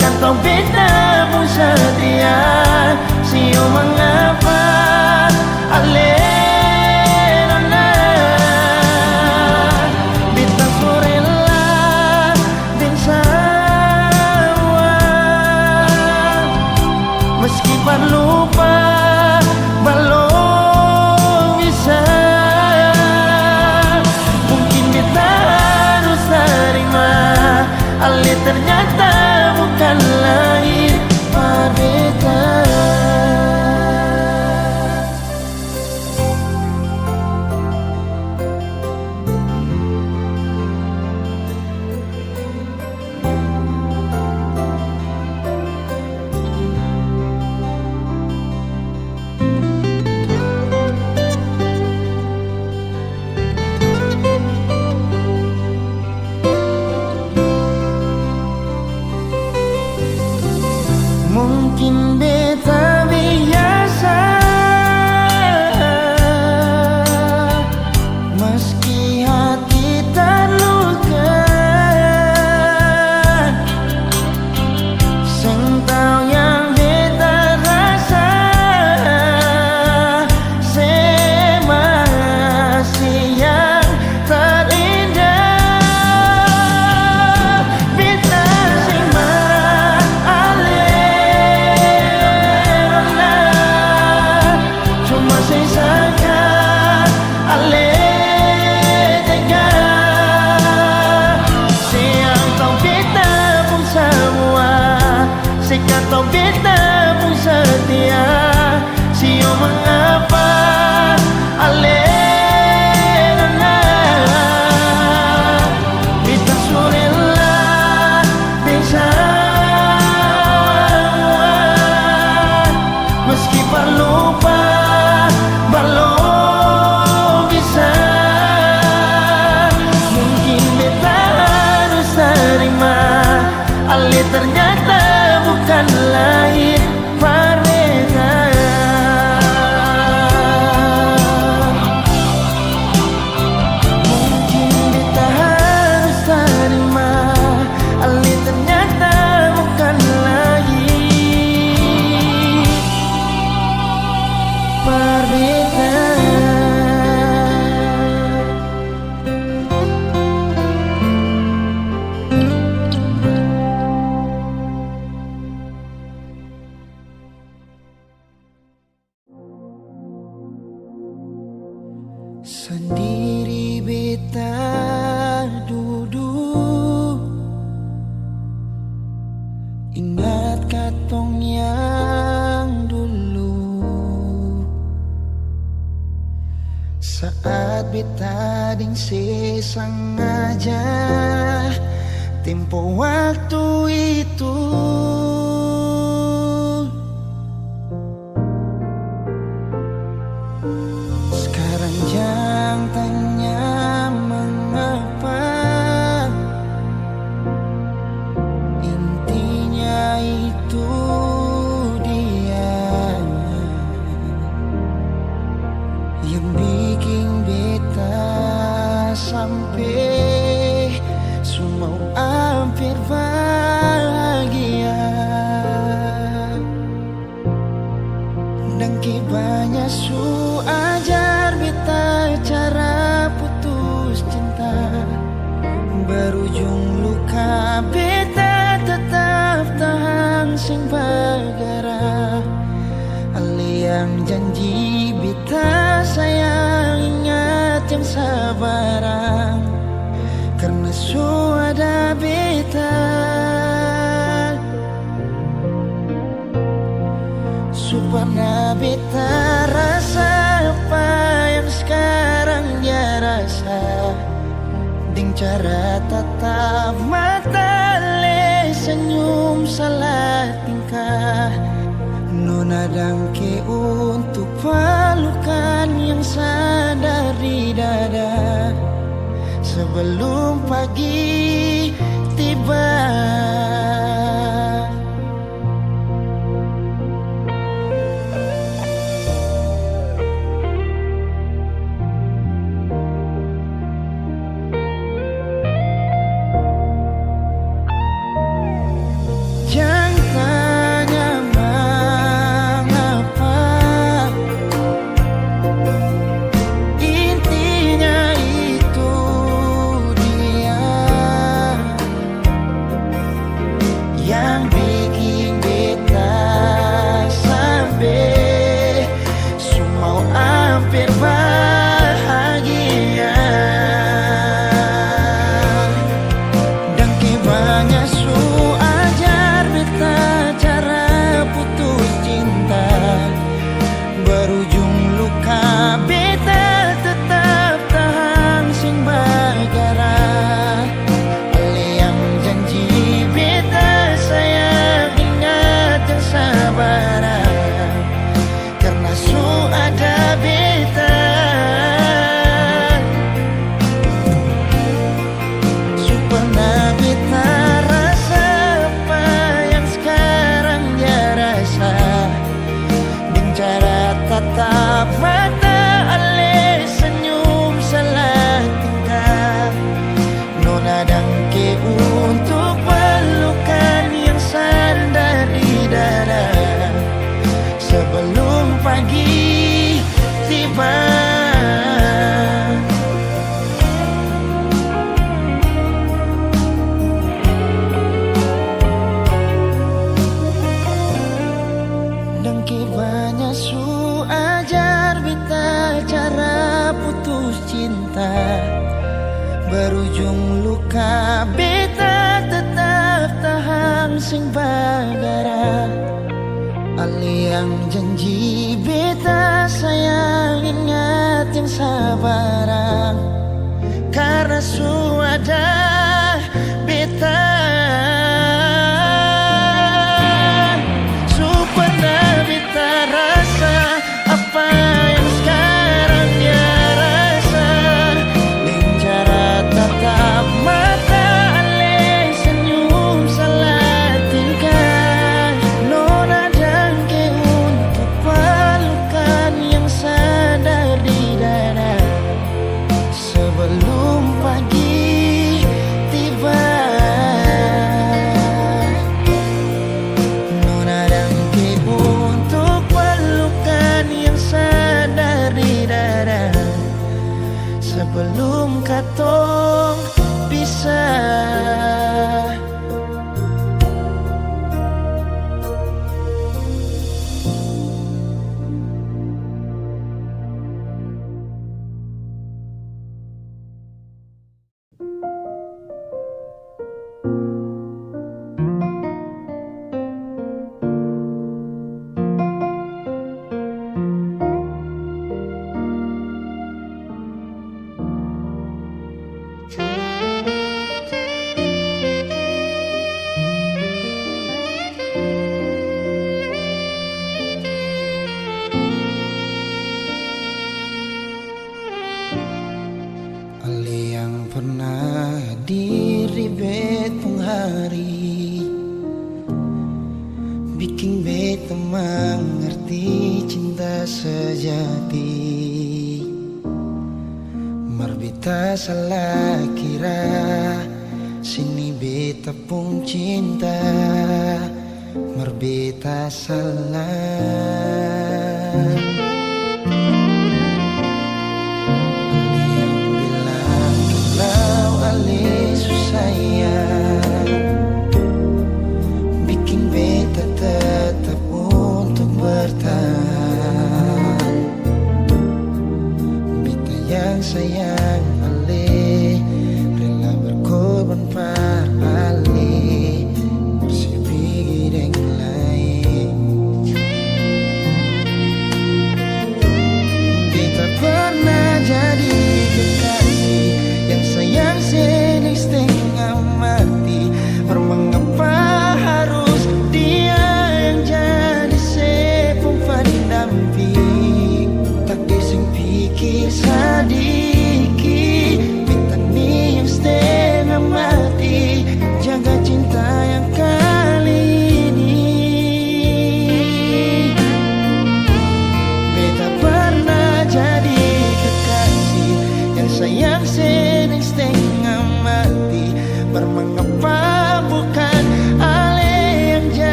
kantong beda pun setia. Sio mengapa alena bintang sorella dan sawa. Meski lupa belum bisa, mungkin kita harus terima Ali ternyata bukan lahir berbeda. Mungkin beta biasa, meski hati terluka. Sing tau yang beta rasa, masih yang terindah. Beta sing marah kantong beda pun setia. Sio mengapa alena bintang sorella bisa, meski lupa belum bisa. Mungkin beta harus terima Ali ternyata bukan lahir berbeda. Mungkin kita harus terima Ali ternyata bukan lahir berbeda. Sendiri beta duduk, ingat katong yang dulu. Saat beta ding sengaja tempo waktu itu. Jangan tanya mengapa, intinya itu dia yang bikin beta sampai semua hampir bahagia. Dan banyak su ajar beta cara putus cinta, berujung luka beta tetap tahan sing bagara. Ali yang janji beta sayang ingat yang sabarang, karena su ada beta. Supaya beta rasa apa yang sekarang dia rasa, ding cara tatap mata le senyum salah tingkah. Nona dangke untuk pelukan yang sadar di dada sebelum pagi tiba. berujung luka, beta tetap tahan sing bagara. Ale yang janji beta sayang ingat yang sabar, karena su ada beta. Su pernah beta rasa apa yang sekarang dia rasa. Cara tatap mata ale senyum salah tingkah, nona dangke untuk pelukan yang sandar di dada sebelum pagi tiba. Dengki banyak su ajar beta cara putus cinta, berujung luka beta tetap tahan sing bagara. Ali yang janji beta sayang ingat yang sabar, karena su ada beta. Rasa apa yang sekarang dia rasa, dengan cara tatap mata ale senyum salah tingkah, nona dangke untuk pelukan yang sadar di dada sebelum pagi tiba. Nona dangke untuk yang sadar di dada sebelum katong pisah. Pernah diri betong hari, bikin beta mengerti cinta sejati. Marbita salah kira, sini beta pun cinta. Marbita salah. Bikin beta tetap untuk bertahan. Beta yang sayang ale, rela berkorban par ale, bersih yang lain. Beta pernah jadi kekasih yang sayang sedih setengah mati. Mengapa harus dia yang jadi sepung pendamping? Tak dising pikir sedikit.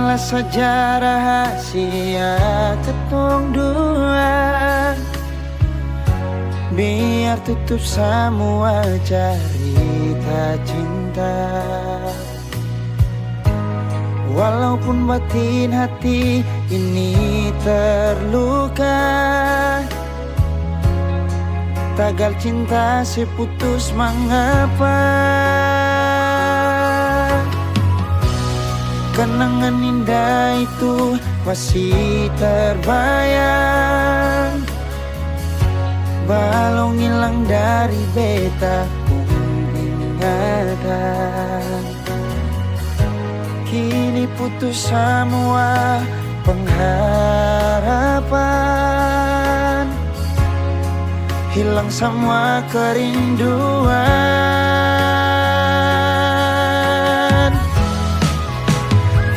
Bikinlah saja rahasia ketong dua, biar tutup semua cerita cinta. Walaupun batin hati ini terluka, tagal cinta seputus mengapa. Kenangan indah itu masih terbayang, balong hilang dari beta pun ingatan. Kini putus semua pengharapan, hilang semua kerinduan.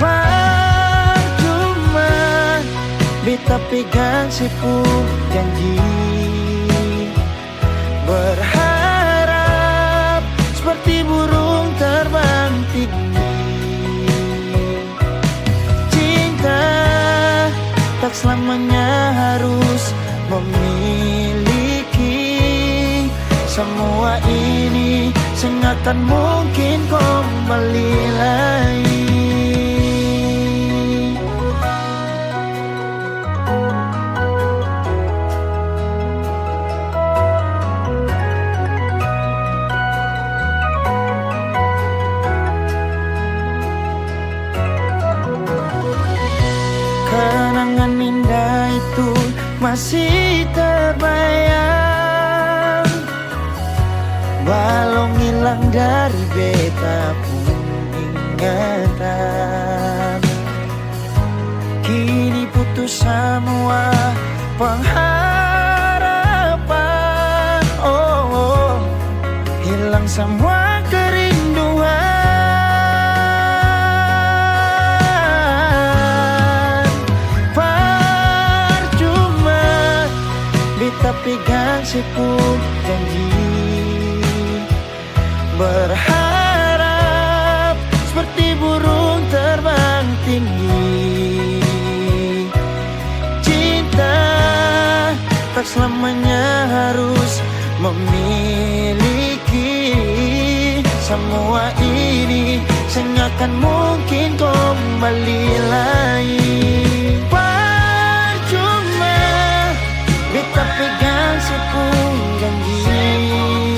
Percuma beta pegang sepuh janji, berharap seperti burung terbang tinggi. Cinta tak selamanya harus memiliki. Semua ini sengakan mungkin kembali lagi. Kenangan indah itu masih terbayang, balong hilang dari beta pun ingatan. Kini putus semua pengharapan, hilang semua kerinduan. Beta pegang sepuh janji, berharap seperti burung terbang tinggi. Cinta tak selamanya harus memiliki. Semua ini sengakan mungkin kembali lagi. Beta pegang sepuh janji,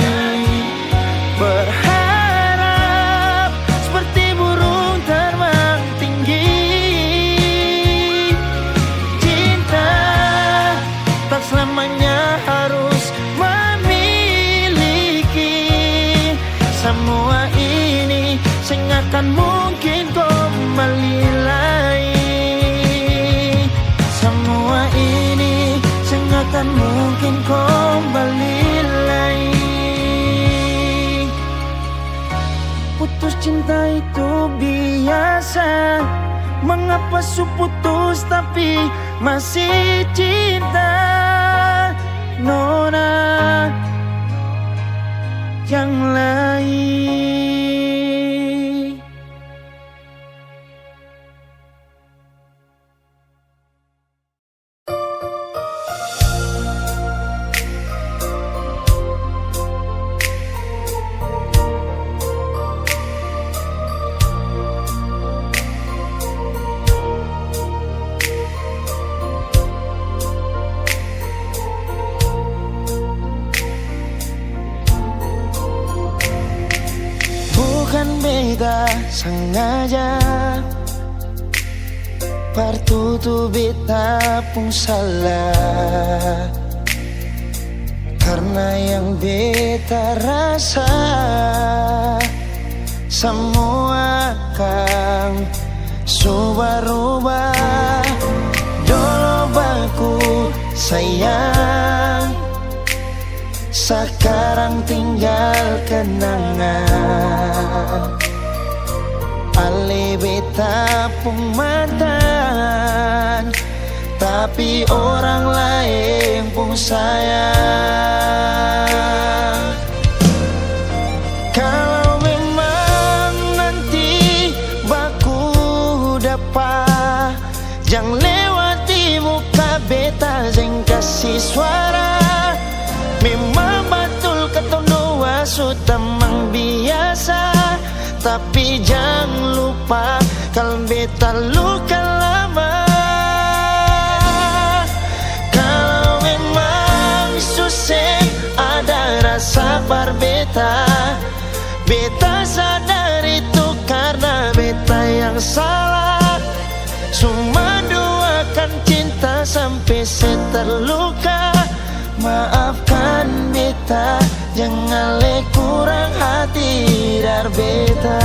berharap seperti burung terbang tinggi. Cinta tak selamanya harus memiliki. Semua ini sengakan mungkin kembali lagi. Semua ini akan mungkin kembali lagi. Putus cinta itu biasa, mengapa su putus tapi masih cinta? Nona yang lain. Bukan beta sengaja, partutu beta pun salah. Karena yang beta rasa semua kan subah-rubah. Dulu baku sayang, sekarang tinggal kenangan. Ale beta pun mantan, tapi orang lain pun sayang. Kalau memang nanti baku dapat Memang betul ketong dua sudah mang biasa, tapi jangan lupa kalau beta luka lama. Kalau memang susah ada rasa berbeta, beta sadar itu karena beta yang salah. Cuma doakan cinta sampai saya terluka. Maafkan beta, jangan le kurang hati dar beta.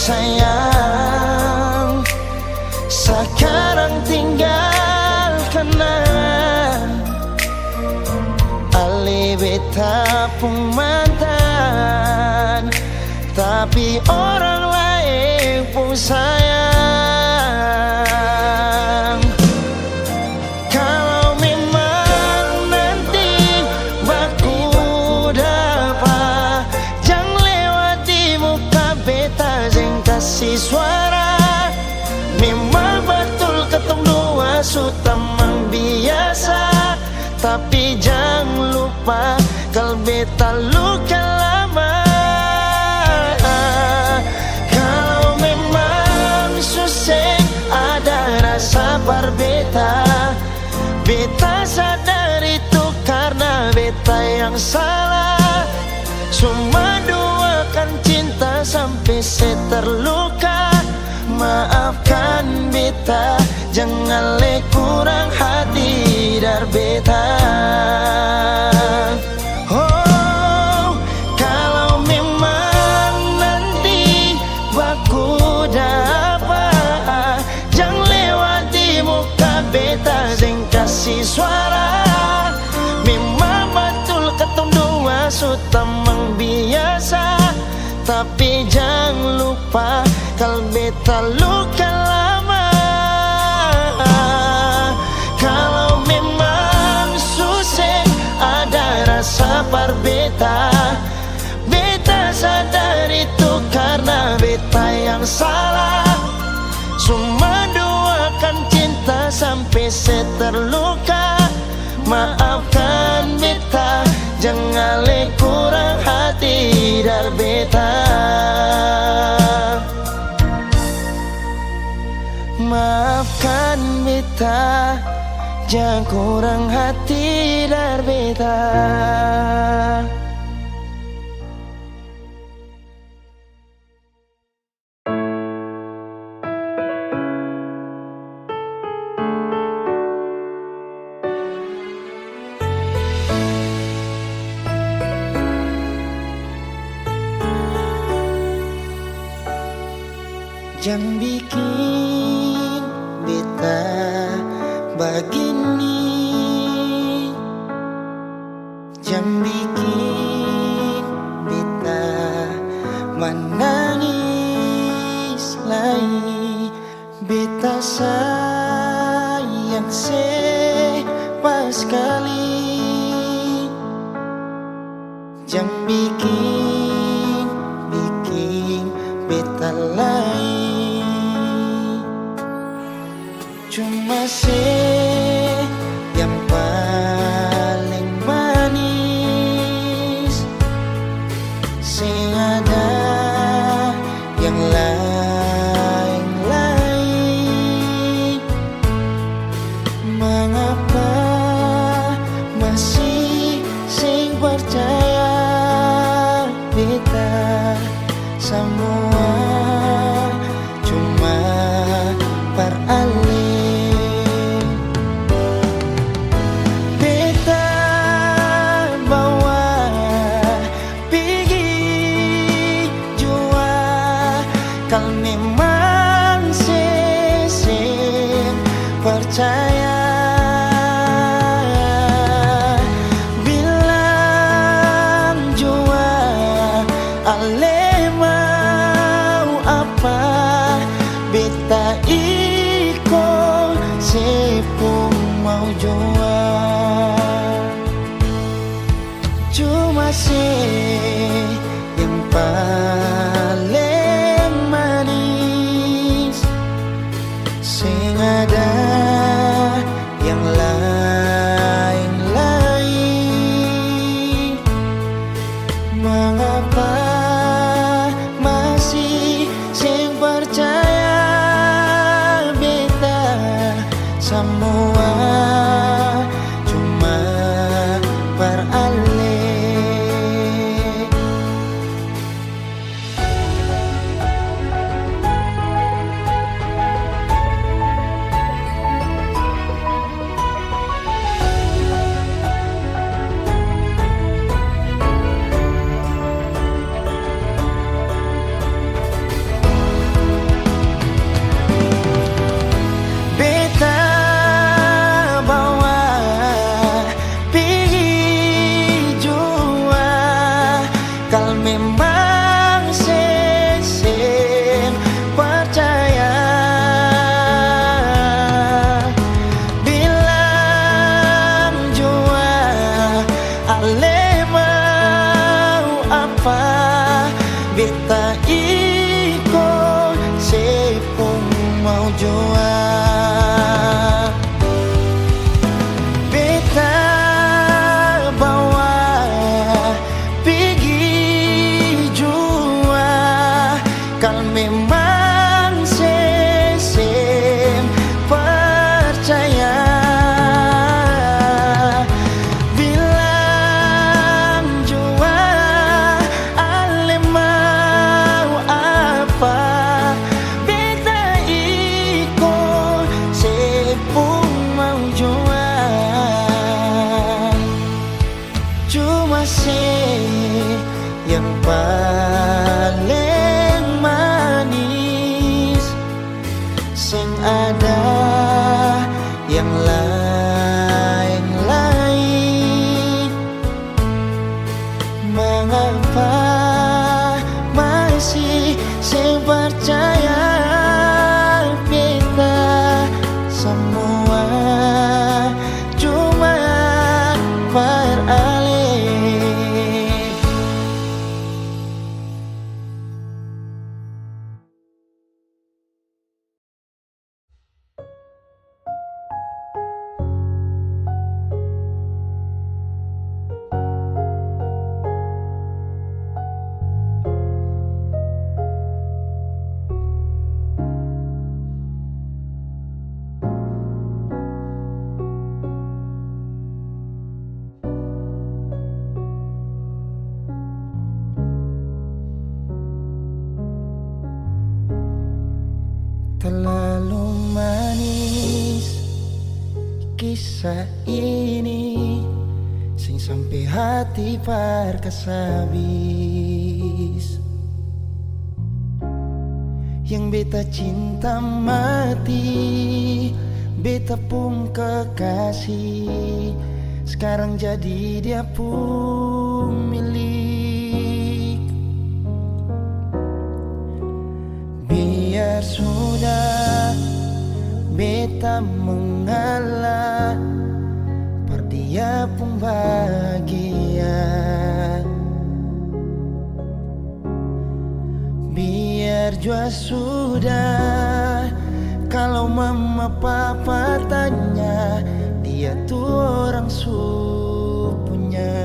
Sayang, sekarang tinggalkan ale beta pun mantan, tapi orang lain pun sayang. Kalau memang nanti baku dapat, jangan lewati muka beta kasih suara. Memang betul ketong dua sudah mang biasa, tapi jangan lupa kalau beta luka lama. Kalau memang susah ada rasa berbeta, beta sadar itu karena beta yang salah. Cuma doakan cinta sampai saya terluka. Maafkan beta, jangan le kurang hati dar beta. Oh, kalau memang nanti baku dapat, jangan lewati muka beta dan kasih suara. Memang betul ketong dua sudah mang biasa, tapi jangan lupa kalau beta luka lama. Kalau memang susah ada rasa berbeta, beta sadar itu karena beta yang salah. Cuma doakan cinta sampai saya terluka. Maafkan beta, jangan le kurang hati dar beta. Maafkan beta, jangan kurang hati dar beta. Jangan bikin beta begini, jangan bikin beta menangis lagi. Beta sayang sepas sekali, jangan bikin beta lain. Cuma yang paling manis, sing ada yang lain-lain. Mengapa masih sing percaya beta semua cuma peralih. Kalau memang sesing percaya, bilang jua alema beta iko sepung mau joa beta bawa pergi jua kal memang sesem percaya bilang jua ale mau apa beta iko sepung mau jua cuma yang paling manis sing ada yang lain-lain mengapa masih percaya beta semua cuma beralih. Terlalu manis kisah ini sing sampai hati perkasabis yang beta cinta mati beta pun kekasih sekarang jadi dia pun milik. Biar sudah beta mengalah per dia pun bahagia. Biar jua sudah kalau mama papa tanya dia tuh orang supunya.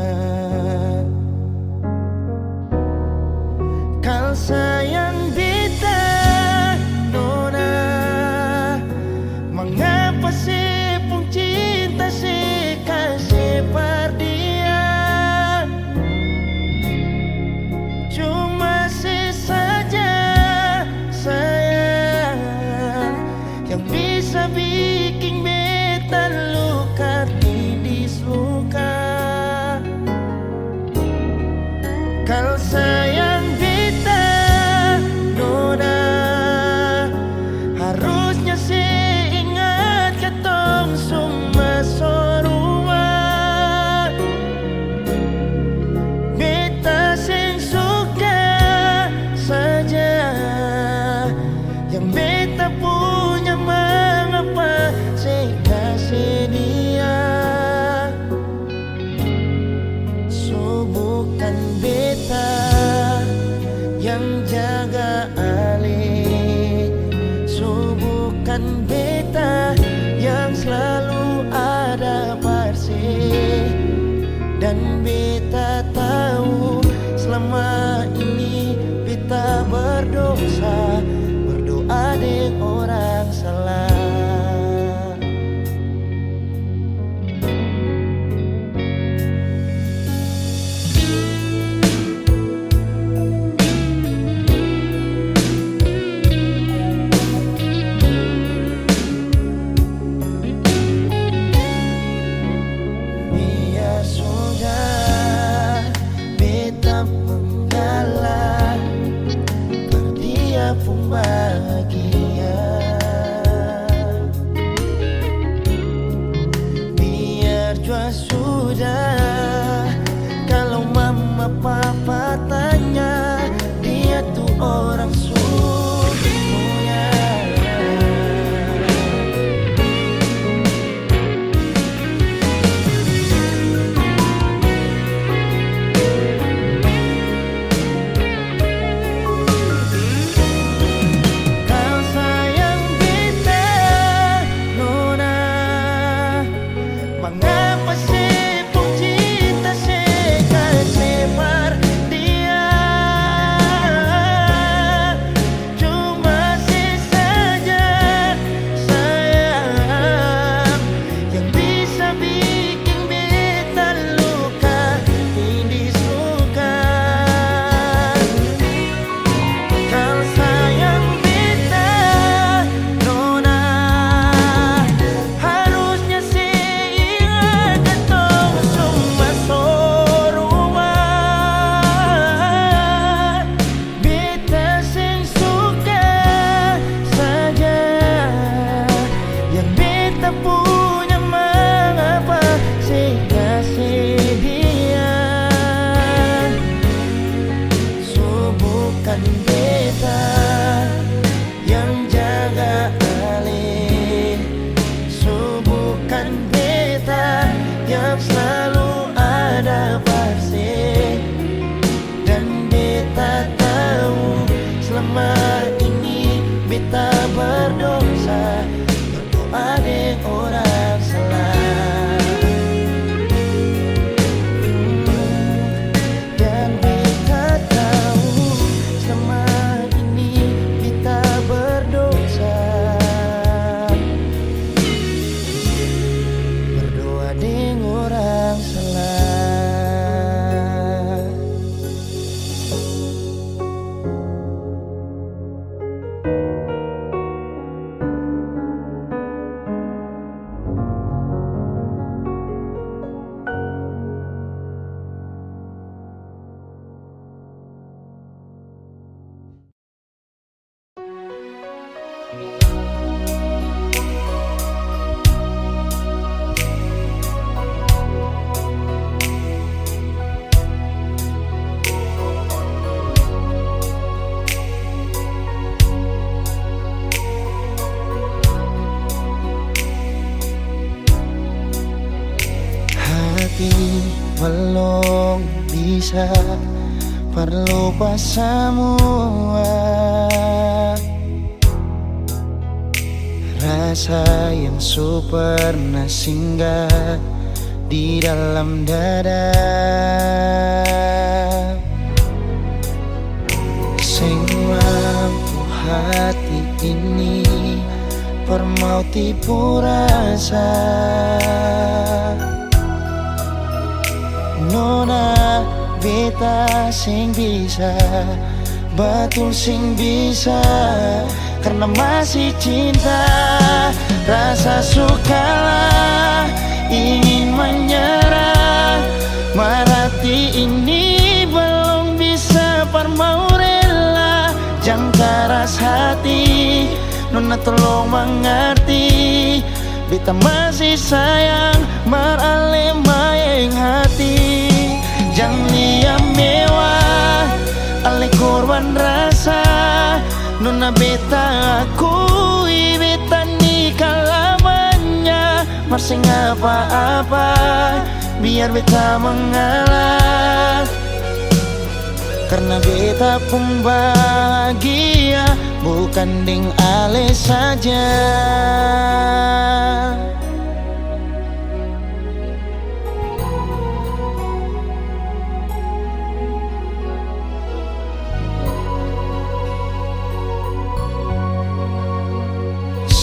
Kal sayang beta nona mengapa sih pun cinta sih kasih per dia cuma sih saja sayang yang bisa bikin beta luka tidis luka. Kal sayang beta nona harusnya sih ingat ketong semua sorua beta sing suka saja yang beta punya mengapa saya kasih dia. So bukan beta yang jaga ale, so bukan beta yang selalu ada parse. Dan beta tahu selama ini beta berdosa, berdoa deh orang salah. Biar sudah beta penggalah per dia pun Hati belum bisa berlupa semua rasa yang pernah singgah di dalam dada. Sing mampu hati ini permau tipu rasa. Nona beta sing bisa, betul sing bisa, karena masih cinta. Rasa sukalah ingin menyerah, marati ini belum bisa permau rela. Jangan keras hati, Nona tolong mengerti, beta masih sayang meralih maeng hati. Jangan liam mewah, alih korban rasa. Nona beta akui, beta nikah lamanya. Masih apa-apa, biar beta mengalah, karena beta pun bahagia, bukan ding ale saja.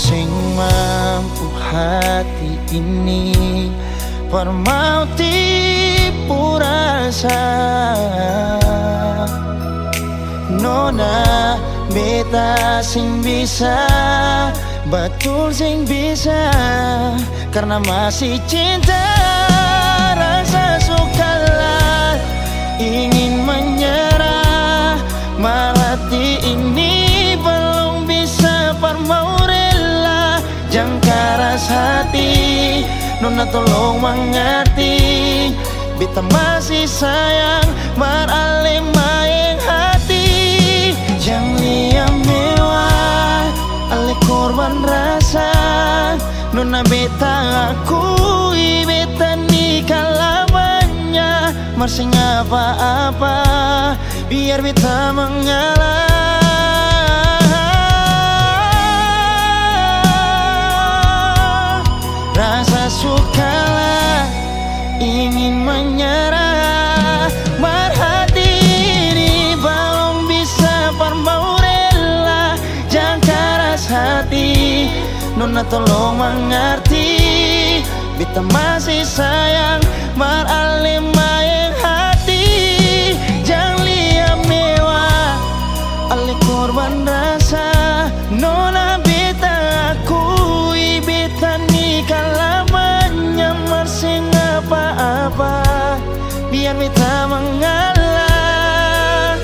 Sing mampu hati ini permau tipu rasa. Nona beta sing bisa, betul sing bisa, karena masih cinta. Rasa sukalah ingin menyerah, marati ini belum bisa permau rela. Jangan keras hati, Nona tolong mengerti, beta masih sayang meralih maeng hati. Jangan liam mewah, alih korban rasa. Nona beta akui, beta nikah lamanya. Masih apa-apa, biar beta mengalah. Rasa sukalah ingin menyerah, merhati ini belum bisa permau rela. Jangan keras hati, Nona tolong mengerti, beta masih sayang meralih maeng hati. Jangan liam mewah, alih korban rasa. Nona beta akui, beta nikah lamanya. Masih apa-apa, biar beta mengalah,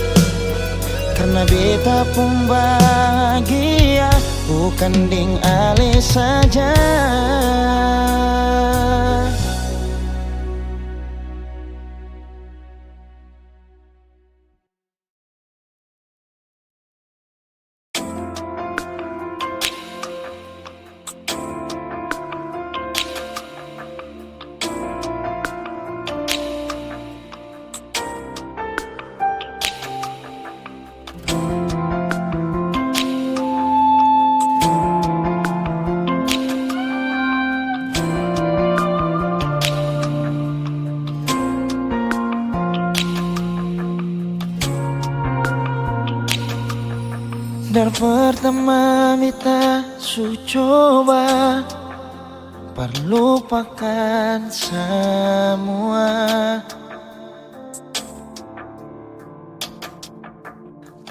karena beta pun bahagia, bukan ding ale saja. Dari pertama beta su coba perlupakan semua,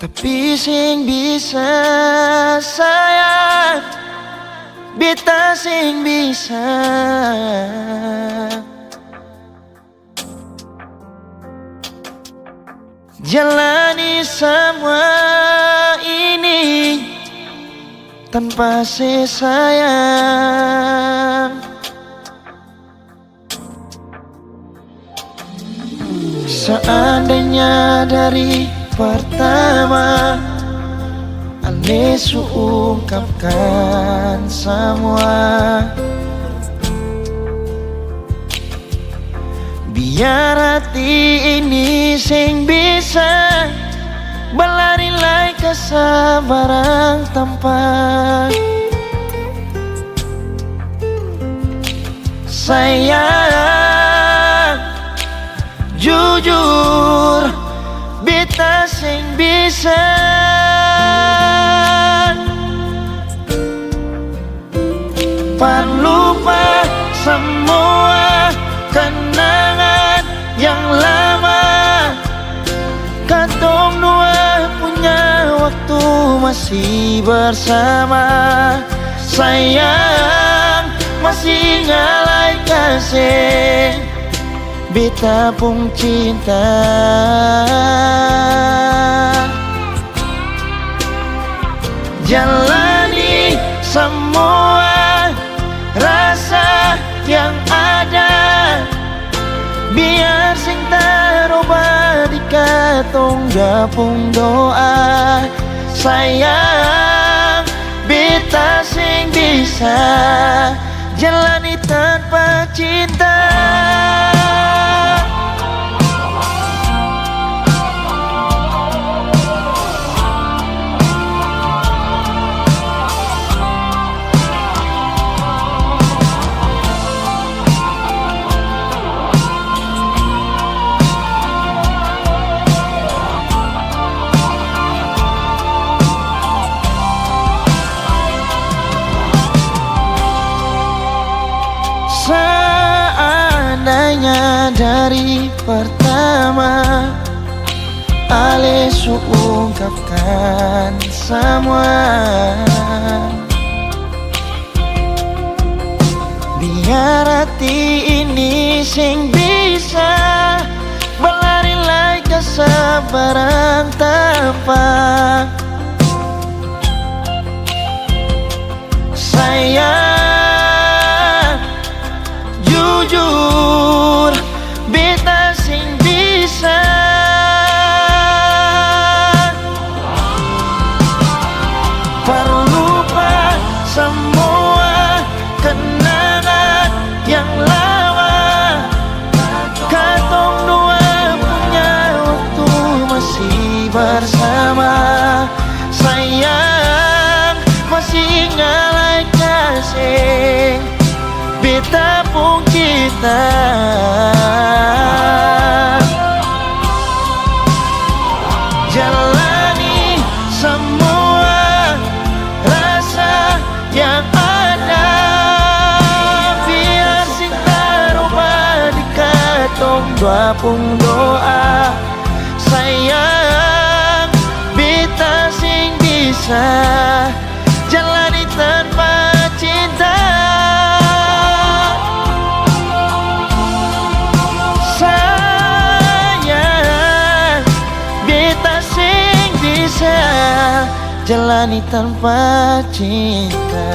tapi sing bisa sayang, beta sing bisa. Jalani semua ini tanpa kasih sayang. Seandainya dari pertama Ale ungkapkan semua, biar hati ini sing bisa berlari lai kesabaran tanpa sayang. Jujur beta sing bisa lupa semua kenangan yang lama. Katong dua punya waktu masih bersama. Sayang masih ngalai kasih beta pun cinta. Jalani semua rasa yang ada, biar sing terubah di katong gapung doa. Sayang beta sing bisa jalani tanpa cinta. Seandainya dari pertama Ale ungkapkan semua, biar hati ini sing bisa berlari lai kesabaran tanpa sayang. Jujur beta sing bisa lupa semua kenangan yang lama. Katong dua punya waktu masih bersama. Sayang masih ngalai kasih beta pun cinta. Jalani semua rasa yang ada, biar sing terubah di katong dua pun doa. Sayang beta sing bisa jalani tanpa cinta. Jalani tanpa cinta.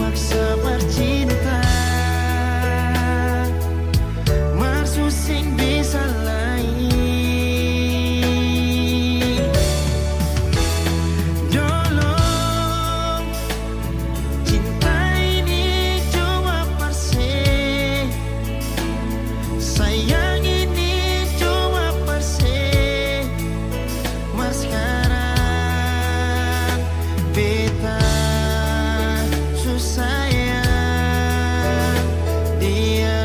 paksa bercinta, maksud sing bisa lain. Tolong, cinta ini cuma perse, sayang ini cuma perse. Mas sekarang beta susah ya dia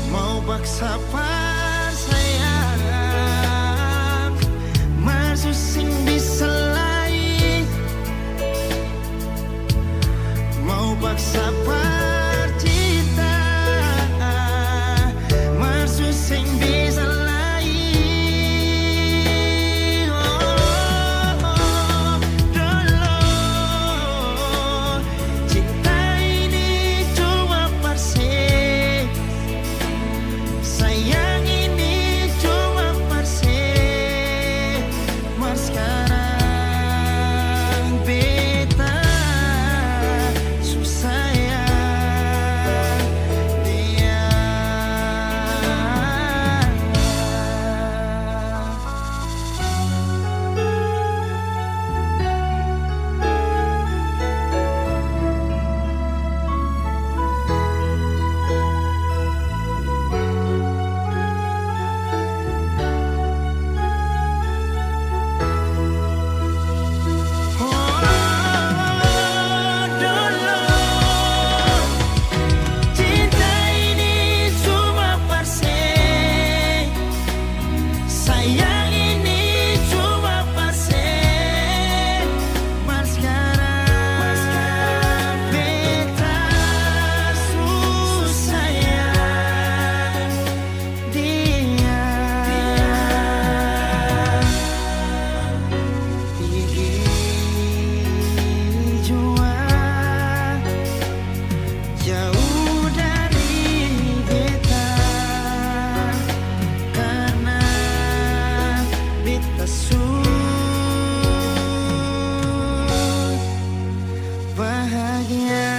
mau paksa par sayang, maksud sing bisa lain, mau paksa par cinta, maksud sing bisa lain. Tolong, cinta ini cuma perse, sayang ini cuma perse. Mas sekarang beta susah ya dia. Cinta ini cuma perse, sayang ini cuma perse. Mas sekarang beta susah ya dia. Gigi jua jauh dari beta, karena beta bahagia.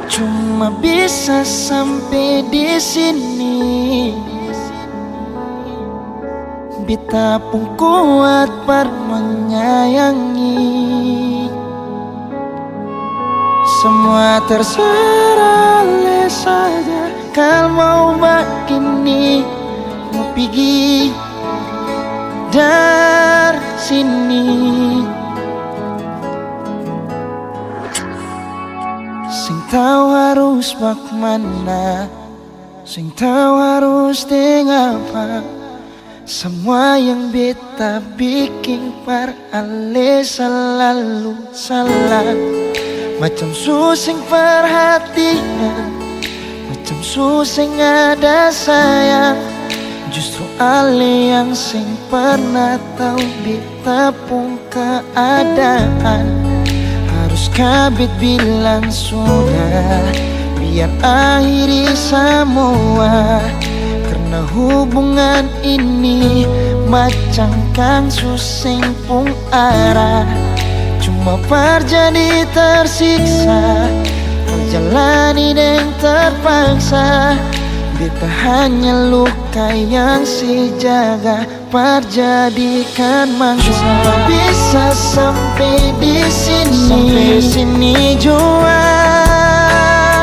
Cuma bisa sampai di sini, beta pun kuat par menyayangi. Semua terserah le saja, kalau mau begini mau pergi dari sini. Sing tahu harus bagaimana, sing tahu harus dengan apa. Semua yang beta bikin par ale selalu salah. Macam susing perhatian, macam susing ada sayang. Justru ale yang sing pernah tahu beta pun keadaan. Harus kabit bilang sudah, biar akhiri semua. Karena hubungan ini macam kang susing pun arah. Cuma terjadi tersiksa, menjalani dan terpaksa. Beta hanya luka yang si jaga perjadikan mangsa. Cuma bisa sampai di sini jua.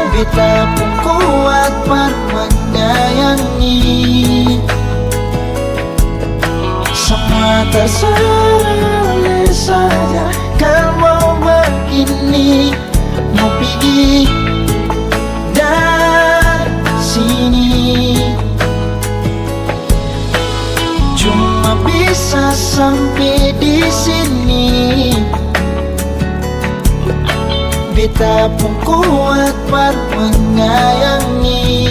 Beta pun kuat par menyayangi. Semua terserah saja, kalau mau begini mau pergi dari sini. Cuma bisa sampai di sini. Beta pun kuat buat menyayangi.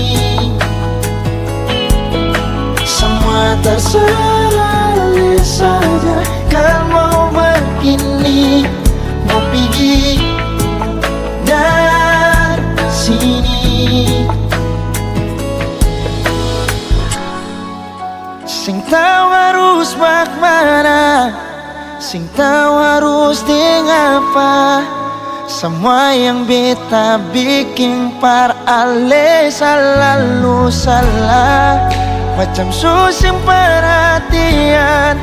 Semua terserah saja. Kau mau begini, mau pergi dari sini. Sing tahu harus bagaimana, sing tahu harus dengan apa. Semua yang beta bikin par ale selalu salah. Macam susah perhatian,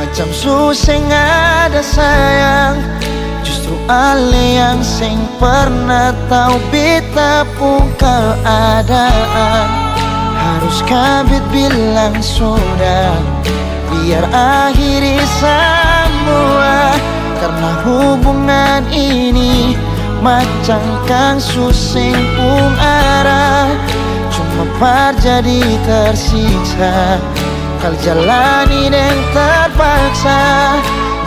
macam susah ada sayang. Justru ale yang sing pernah tahu beta pun keadaan. Harus kabit bilang sudah, biar akhiri semua. Karena hubungan ini macam kang susing pun arah. Cuma par jadi tersiksa, kal jalani dan terpaksa.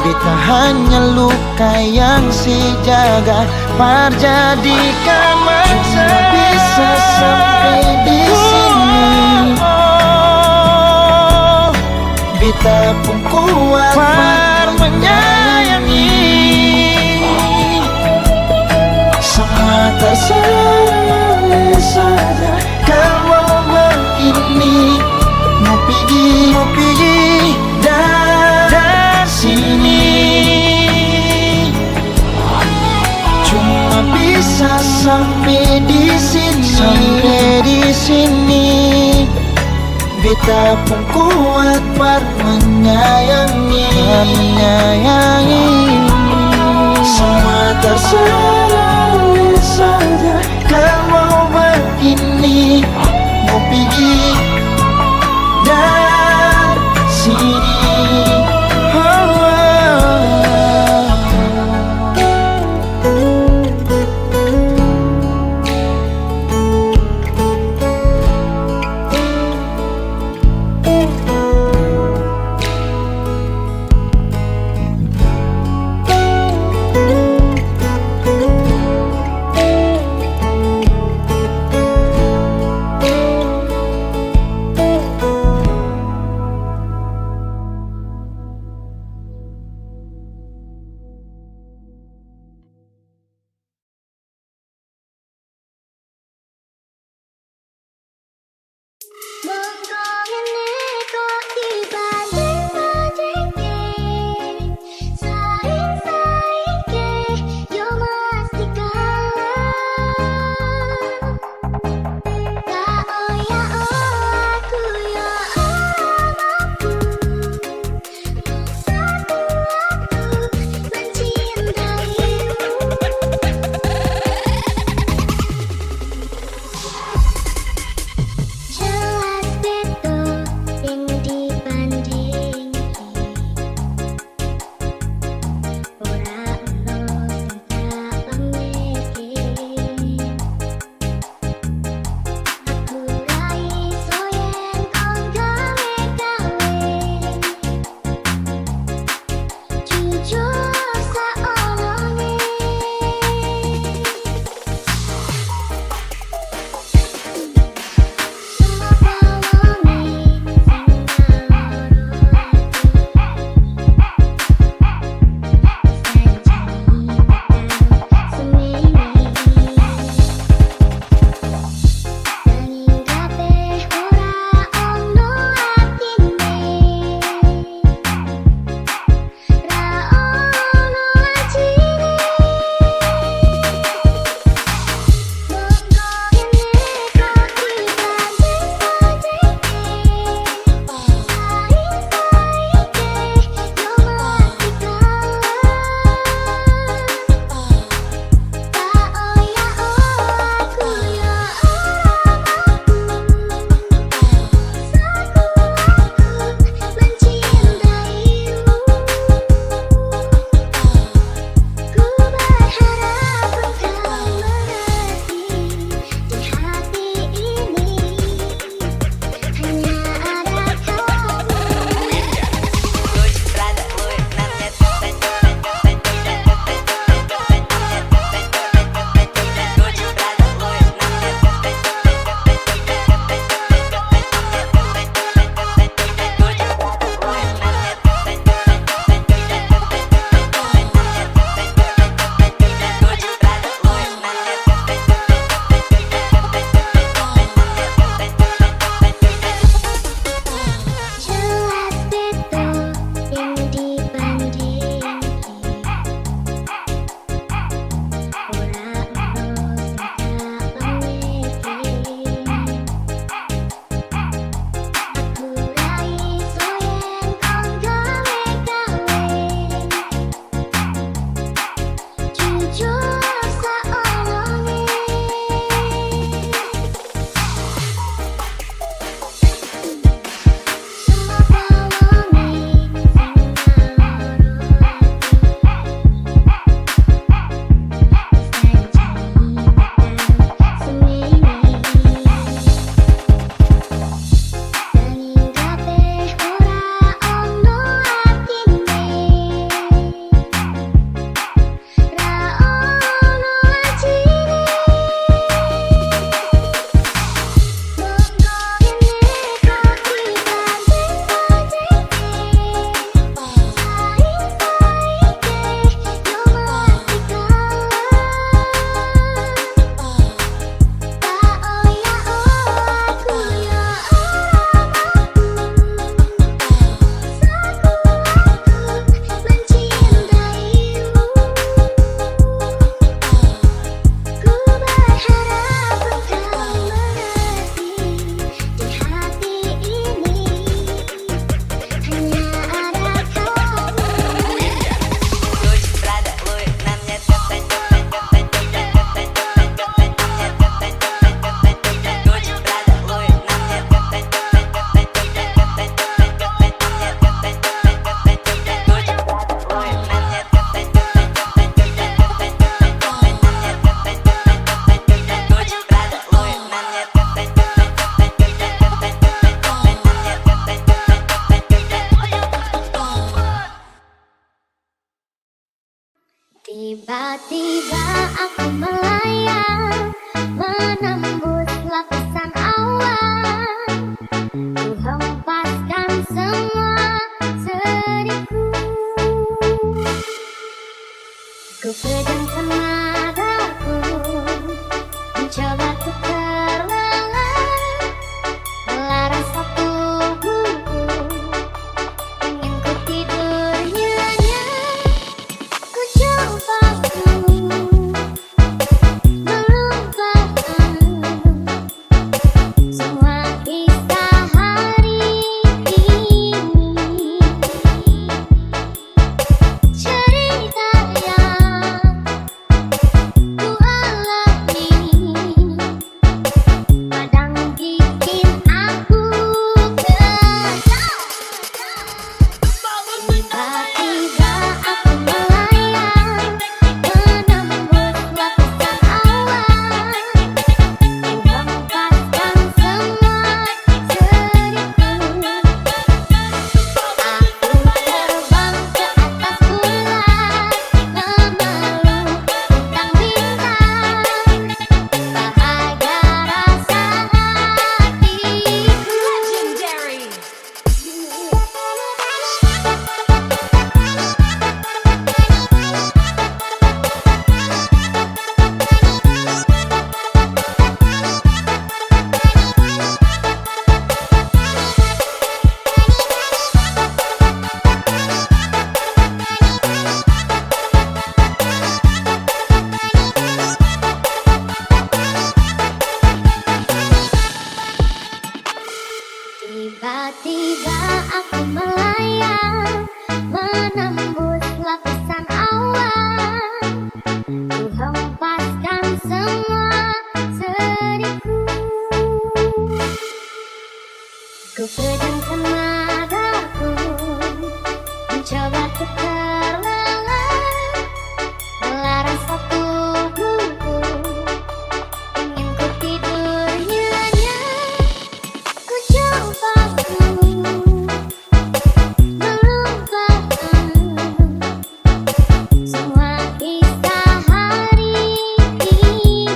Beta hanya luka yang si jaga, par jadikan maksa. Cuma bisa sampai di sini. Beta pun kuat par menyayangi. Semua terserah saja. Kau mau begini, mau pergi dari sini. Cuma bisa sampai di sini, sampai di sini. Beta pun kuat buat menyayangi, semua terserah saja. Kau mau begini, mau pergi dari sini. Tiba-tiba aku melayang, menembus lapisan awan. Ku hempaskan semua sedihku. Ku pejamkan mataku, mencoba untuk terlelap, melarang satu buku, ingin ku tidur nyenyak. Ku coba melupakan semua kisah hari ini, cerita yang ku alami kadang bikin aku kesal. Tiba-tiba aku melayang, menembus lapisan awan. Ku hempaskan semua sedihku. Aku terbang ke atas bulan, memeluk bintang-bintang. Bahagia rasa hatiku. Legendary. Tiba-tiba aku melayang, menembus lapisan awan. Ku hempaskan semua sedihku. Ku pejamkan mataku, mencoba untuk terlelap, melarang satu buku, ingin ku tidur nyenyak. Ku coba melupakan semua kisah hari ini,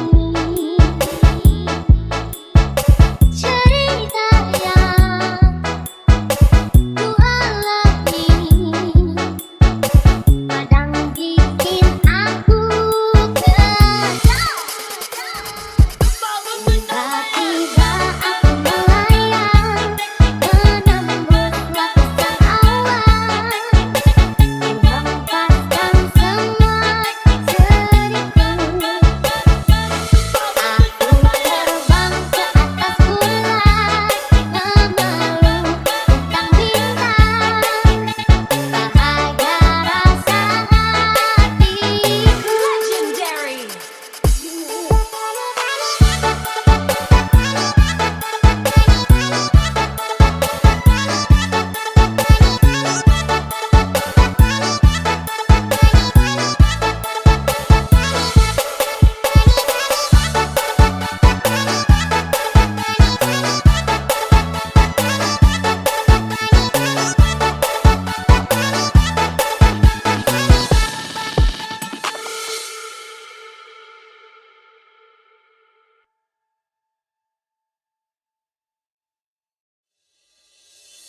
cerita yang ku alami kadang bikin aku kesal. Tiba-tiba aku melayang, menembus lapisan awan. Ku hempaskan semua sedihku. Aku terbang ke atas bulan, memeluk bintang-bintang. Bahagia rasa hatiku. Legendary.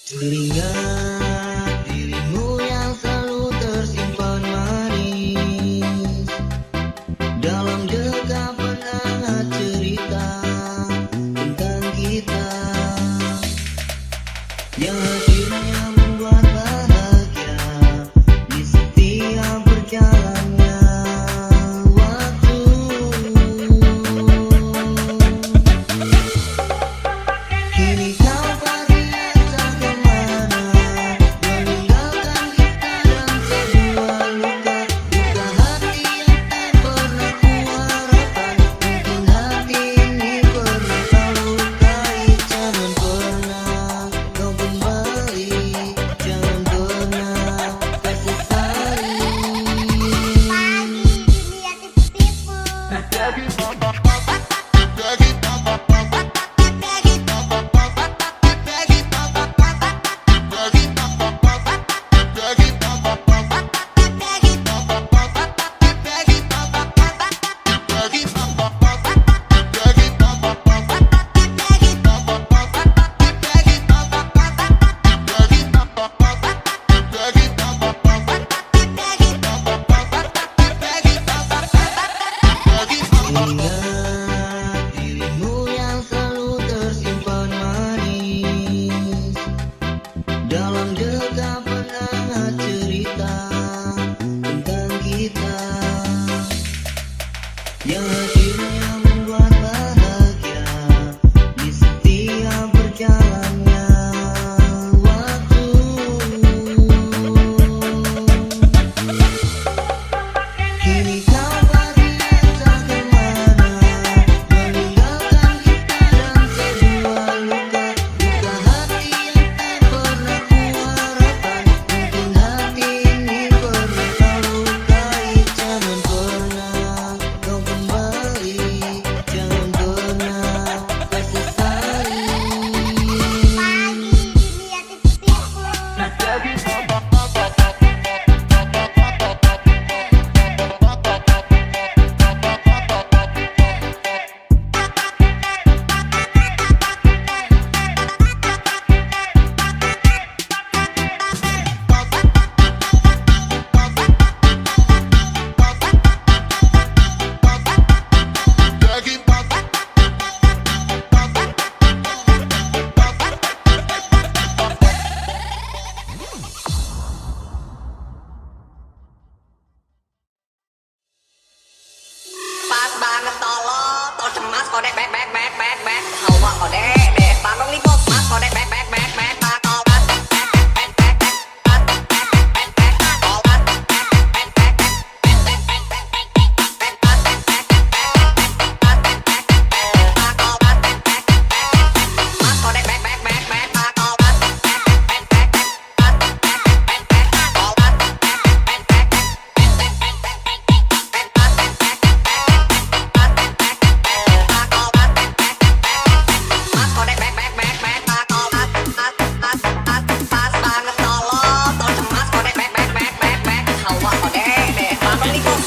Teringat dirimu yang selalu tersimpan manis dalam dekapan hangat cerita tentang kita, yang akhirnya membuat bahagia di setiap berjalannya waktu. Kini kau pergi entah kemana,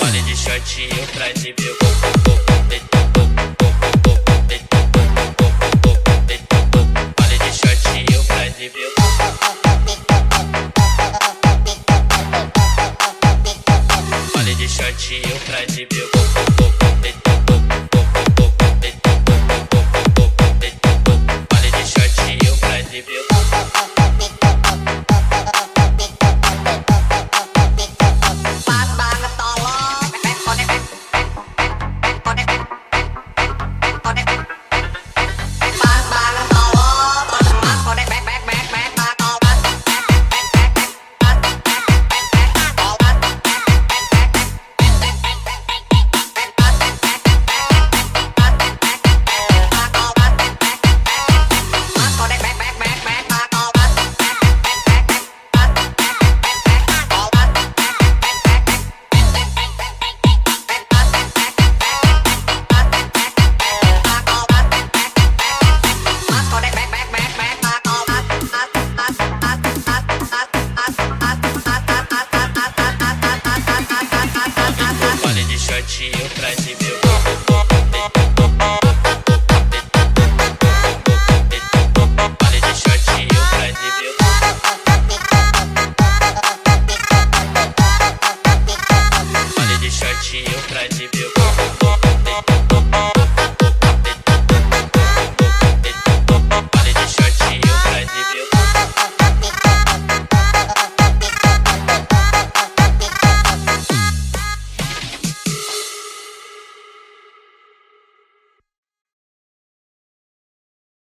Vale de shortinho pra exibir o vale de shortinho pra exibir o vale de shortinho pra exibir o vale de shortinho pra exibir o vale de shortinho pra exibir o